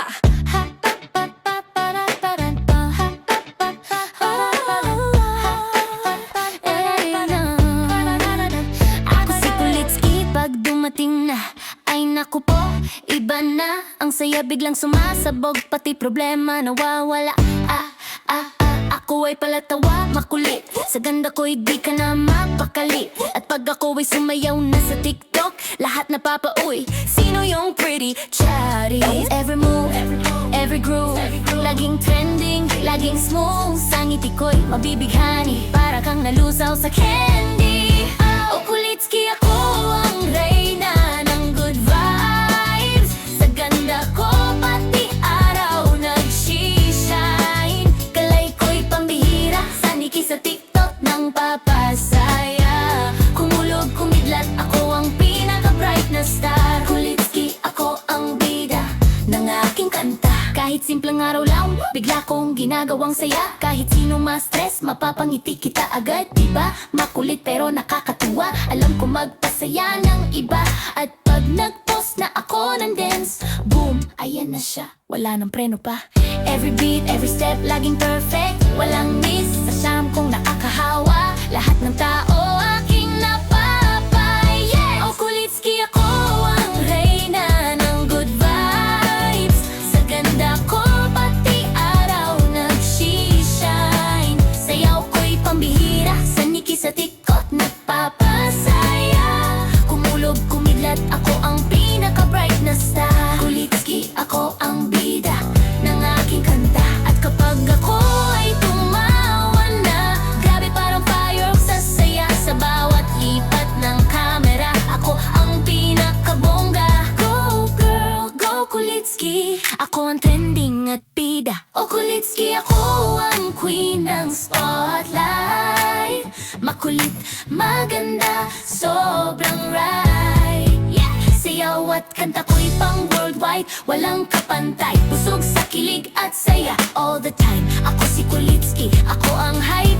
ha ha pa pa para para pa ha pa pa ako si Kulitsky pag dumating na. Ay naku po, iba na. Ang saya biglang sumasabog, pati problema nawawala. Ako ay palatawa, makulit. Sa ganda ko'y di ka na mapakali. At pag ako ay sumayaw na sa TikTok, lahat napapauwi. Sino yung pretty chatty? Every move, every groove, laging trending, laging smooth. Sa ngiti ko'y mabibighani, para kang nalusaw sa candy. Oh, Kulitsky, ako ang reyna ng good vibes. Sa ganda ko, pati araw nag-shine. Kalay ko'y pambihira, saniki sa TikTok nang papasaya. Kumulog, kumidlat, ako ang pinaka-bright na star. Kulitsky, ako ang bida ng aking kanta. Kahit simpleng araw lang, bigla kong ginagawang saya. Kahit sino ma-stress, mapapangiti kita agad, diba? Makulit pero nakakatuwa, alam ko magpasaya ng iba. At pag nag-post na ako ng dance, boom, ayan na siya, wala nang preno pa. Every beat, every step, laging perfect, walang miss. Sa siyam kong nakakahawa, lahat ng tao aking napapaya. Oh, Kulitsky, ako ang reyna ng good vibes. Sa ganda ko, pati araw nag-shine. Sayaw ko'y pambihira, saniki sa TikTok nagpapasaya. Kumulog, kumidlat, ako ang pinaka-bright na star. Kulitsky, ako ang bida ng aking kanta. At kapag ako ay tumawa na, grabe parang fireworks sa saya. Sa bawat lipat ng camera, ako ang pinakabongga. Go girl, go Kulitsky, ako ang trending at bida. Oh, Kulitsky, ako ang queen ng spotlight. Makulit, maganda, sobrang right. Sayaw at kanta ko'y pang worldwide, walang kapantay. Busog sa kilig at saya all the time. Ako si Kulitsky, ako ang high